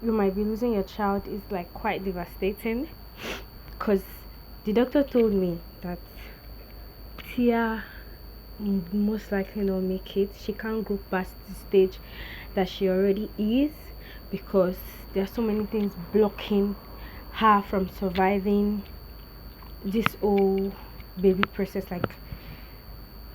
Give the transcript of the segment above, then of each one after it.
you might be losing your child is like quite devastating, because the doctor told me that Tia most likely not make it. She can't go past the stage that she already is, because there are so many things blocking her from surviving this whole baby process. Like,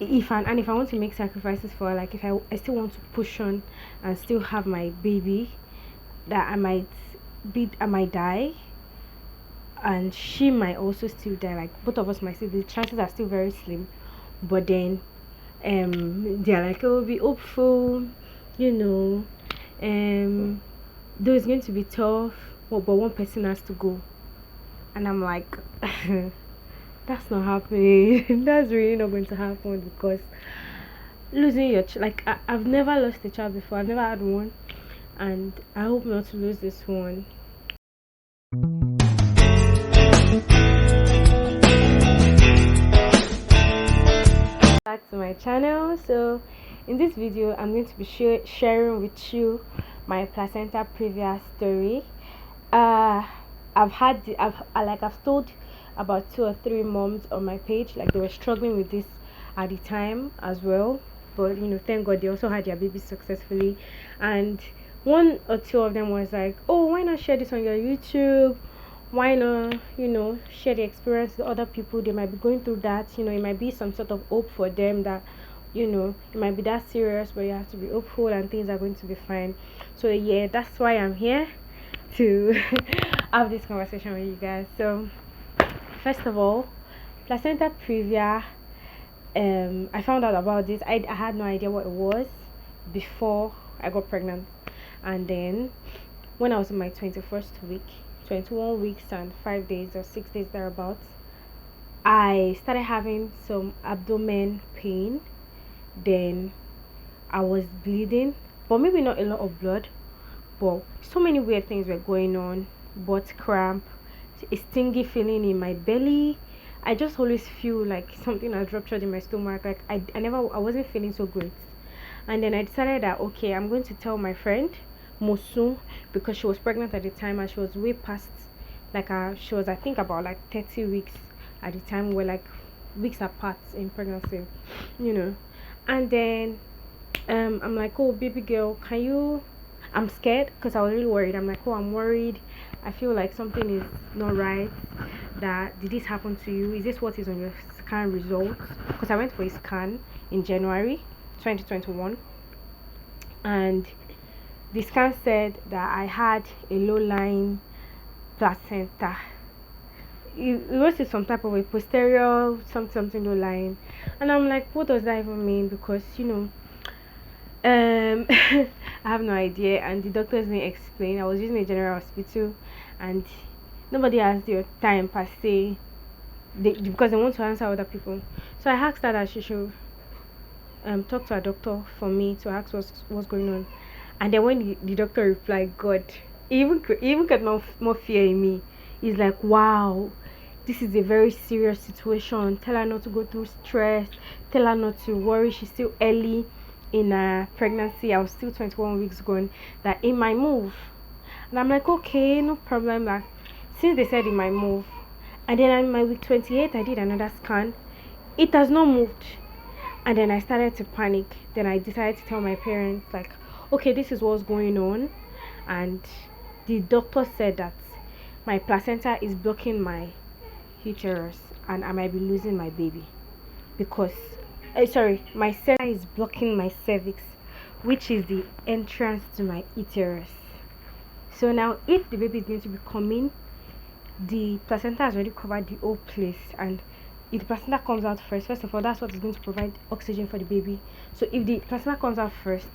if I want to make sacrifices for her, like if I still want to push on and still have my baby, that I might die, and she might also still die. Like both of us might still, the chances are still very slim. But then they're like, oh, be hopeful, you know, though it's going to be tough, but one person has to go. And I'm like, that's not happening. That's really not going to happen, because losing your like I've never lost a child before. I've never had one, and I hope not to lose this one. Back to my channel. So in this video I'm going to be sharing with you my placenta previa story. uh I've told about 2 or 3 moms on my page, like they were struggling with this at the time as well, but thank god they also had their babies successfully. And 1 or 2 of them was like, oh, why not share this on your YouTube? Why not share the experience with other people? They might be going through that. It might be some sort of hope for them, that it might be that serious, but you have to be hopeful and things are going to be fine. So yeah, that's why I'm here to have this conversation with you guys. So first of all, placenta previa, I found out about this. I had no idea what it was before I got pregnant. And then when I was in my 21st week, 21 weeks and 5 days or 6 days thereabouts, I started having some abdomen pain. Then I was bleeding, but maybe not a lot of blood, but so many weird things were going on. Butt cramp, a stingy feeling in my belly. I just always feel like something has ruptured in my stomach. Like I wasn't feeling so great. And then I decided that okay, I'm going to tell my friend Mosu, because she was pregnant at the time and she was way past, like she was, I think, about like 30 weeks at the time. We're like weeks apart in pregnancy, you know. And then I'm like, oh baby girl, can you, I'm scared because I was really worried. I'm like, oh, I'm worried. I feel like something is not right. That did this happen to you? Is this what is on your scan results? Because I went for a scan in January 2021, and the scan said that I had a low-lying placenta. It was some type of a posterior something low-lying, and I'm like, what does that even mean? Because I have no idea, and the doctors didn't explain. I was using a general hospital, and nobody has their time per se, because they want to answer other people. So I asked her that she should talk to a doctor for me to ask what's going on. And then when the doctor replied, God, he even got more fear in me. He's like, wow, this is a very serious situation. Tell her not to go through stress. Tell her not to worry. She's still early in a pregnancy. I was still 21 weeks gone. That it might move. And I'm like, okay, no problem. Like, since they said it might move, and then in my week 28, I did another scan. It has not moved. And then I started to panic. Then I decided to tell my parents, like, okay, this is what's going on. And the doctor said that my placenta is blocking my uterus and I might be losing my baby, because sorry, my placenta is blocking my cervix, which is the entrance to my uterus. So now if the baby is going to be coming, the placenta has already covered the whole place, and if the placenta comes out first of all, that's what is going to provide oxygen for the baby. So if the placenta comes out first,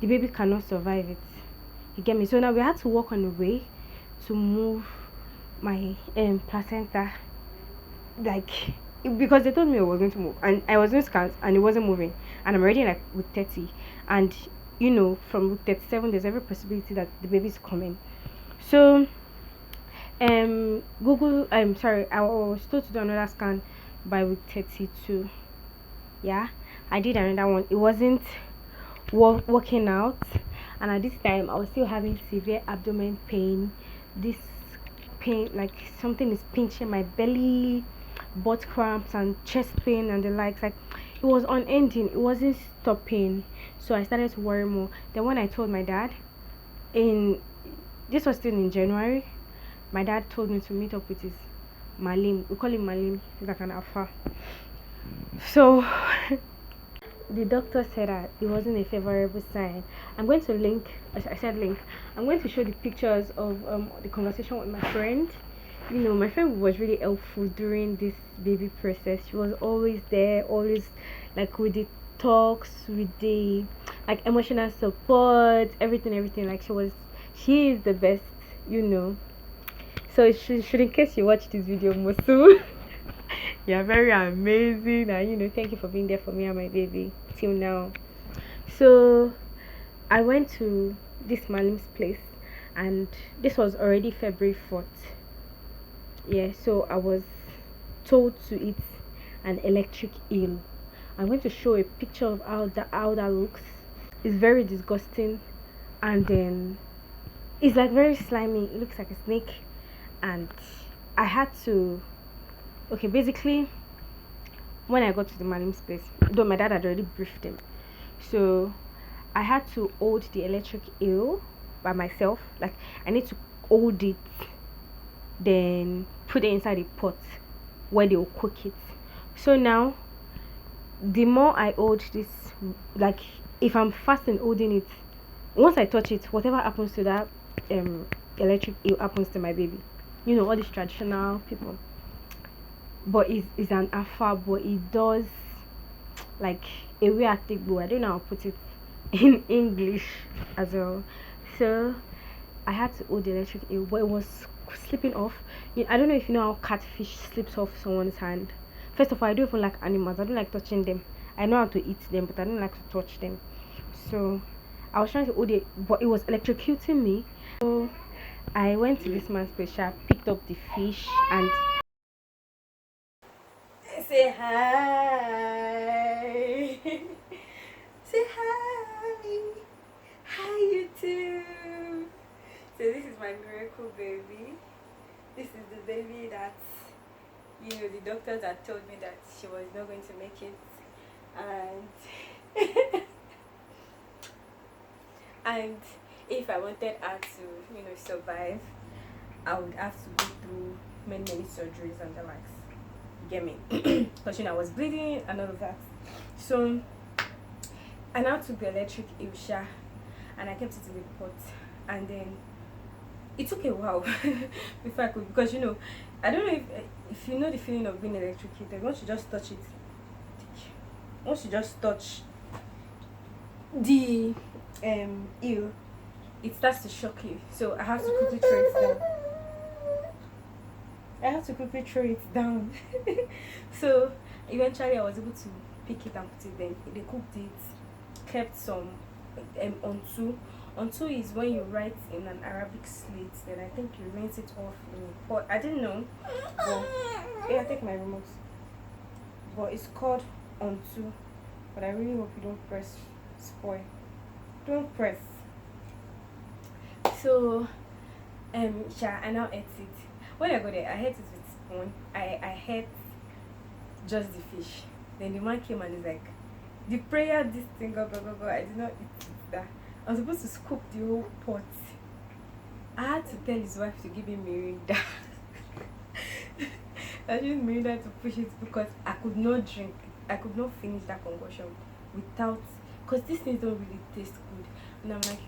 the baby cannot survive it. You get me? So now we had to work on a way to move my placenta, like, because they told me it was going to move, and I was doing scans and it wasn't moving, and I'm already like week 30, and from week 37 there's every possibility that the baby's coming. So Google, I'm sorry, I was told to do another scan by week 32. Yeah, I did another one. It wasn't working out, and at this time I was still having severe abdomen pain. This pain, like something is pinching my belly, butt cramps and chest pain and the likes. Like it was unending, it wasn't stopping. So I started to worry more. Then when I told my dad, in this was still in January, my dad told me to meet up with his Malim. We call him Malim. He's like an alpha. So the doctor said that it wasn't a favorable sign. I'm going to link. I said link. I'm going to show the pictures of the conversation with my friend. You know, my friend was really helpful during this baby process. She was always there, always like with the talks, with the like emotional support, everything. Like she is the best. You know. So should in case you watch this video, Mosu, you're very amazing, and thank you for being there for me and my baby till now. So I went to this Malim's place, and this was already February 4th. Yeah, so I was told to eat an electric eel. I'm going to show a picture of how that looks. It's very disgusting, and then it's like very slimy. It looks like a snake, and I had to. Okay, basically, when I got to the Malim's place, though my dad had already briefed him, so I had to hold the electric eel by myself. Like I need to hold it, then put it inside a pot where they will cook it. So now, the more I hold this, like if I'm fast in holding it, once I touch it, whatever happens to that electric eel happens to my baby. You know, all these traditional people. But it's an alpha, but it does like a way I think, but I don't know how to put it in English as well. So I had to hold the electric eel, but it was slipping off. I don't know if you know how catfish slips off someone's hand. First of all, I don't even like animals. I don't like touching them. I know how to eat them, but I don't like to touch them. So I was trying to hold it, but it was electrocuting me. So I went to this man's place, picked up the fish, and say hi. Say hi. Hi, you too. So this is my miracle baby. This is the baby that the doctors had told me that she was not going to make it, and and if I wanted her to survive, I would have to go through many surgeries and the likes. Get me? Because I was bleeding and all of that. So I now took the electric eel and I kept it in the pot, and then it took a while before I could, because I don't know if you know the feeling of being electrocuted. Once you just touch the eel, it starts to shock you. So I have to quickly throw it down. So eventually I was able to pick it and put it there. They cooked it, kept some onto is when you write in an Arabic slate, then I think you rinse it off in a pot. I didn't know. But yeah, take my remote. But it's called onto. But I really hope you don't press spoil. Don't press. So I now ate it. When I got there, I ate it with spoon. I ate just the fish. Then the man came and he's like, the prayer, this thing, blah blah blah. I did not eat that. I was supposed to scoop the whole pot. I had to tell his wife to give him Mirinda. I used Mirinda to push it because I could not finish that concoction without, because these things don't really taste good. And I'm like,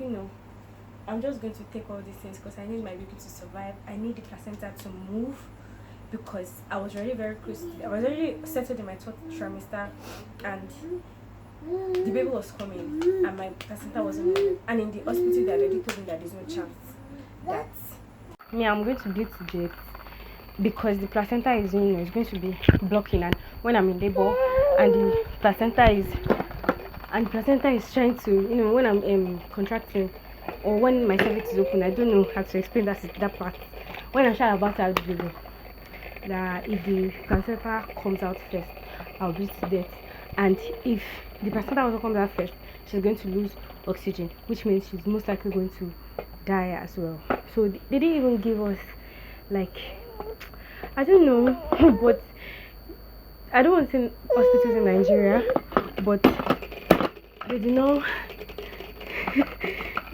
I'm just going to take all these things because I need my baby to survive. I need the placenta to move, because I was already very close. I was already settled in my third trimester, and the baby was coming, and my placenta wasn't moving. And in the hospital, they already told me that there's no chance that I'm going to bleed to death, because the placenta is is going to be blocking, and when I'm in labor, and the placenta is trying to when I'm contracting, or when my cervix is open. I don't know how to explain that part. When I'm about to have the baby, that if the placenta comes out first, I'll bleed to death. And if the placenta also comes out first, she's going to lose oxygen, which means she's most likely going to die as well. So they didn't even give us, like, I don't know, but I don't want to say hospitals in Nigeria, but they did not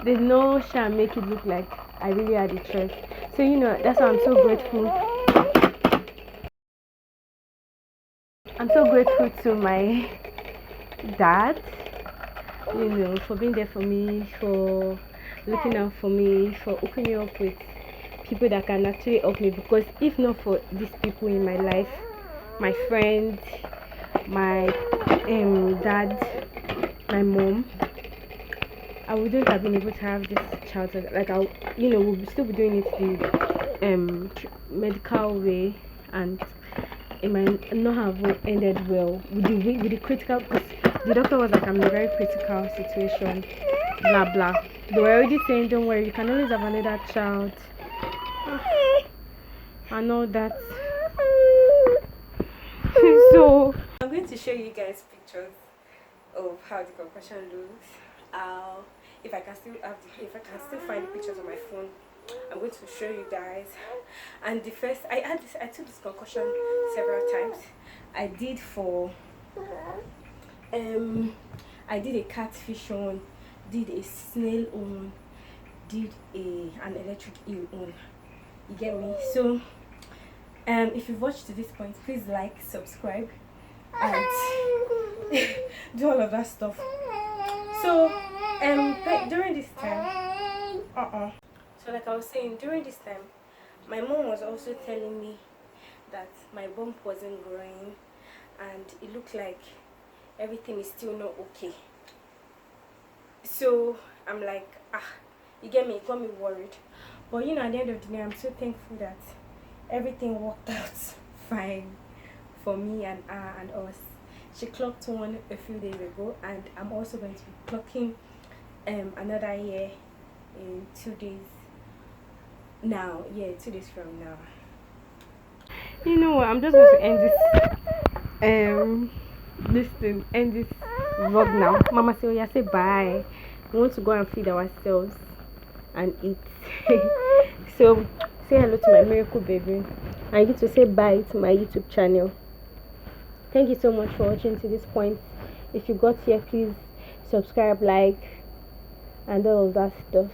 they did not shall make it look like I really had a choice. So that's why I'm so grateful. I'm so grateful to my dad, for being there for me, for looking out for me, for hooking me up with people that can actually help me. Because if not for these people in my life, my friends, my dad, my mom, I wouldn't have been able to have this childhood. Like we'll still be doing it the medical way, and it might not have ended well with the critical. Because the doctor was like, I'm in a very critical situation, blah blah. They were already saying, don't worry, you can always have another child, and all that. So I'm going to show you guys pictures of how the concussion looks. If I can still find pictures on my phone, I'm going to show you guys. And the first, I took this concussion several times. I did I did a catfish one, did a snail one, did an electric eel one. You get me? So if you've watched to this point, please like, subscribe, and do all of that stuff. So during this time, so like I was saying, during this time, my mom was also telling me that my bump wasn't growing, and it looked like everything is still not okay. So I'm like, you get me? It got me worried. But at the end of the day, I'm so thankful that everything worked out fine for me and us. She clocked one a few days ago, and I'm also going to be clocking another year in 2 days now. 2 days from now. You know what? I'm just going to end this vlog now. Mama say, say bye. We want to go and feed ourselves and eat. So say hello to my miracle baby. I get to say bye to my YouTube channel. Thank you so much for watching to this point. If you got here, please subscribe, like, and all of that stuff.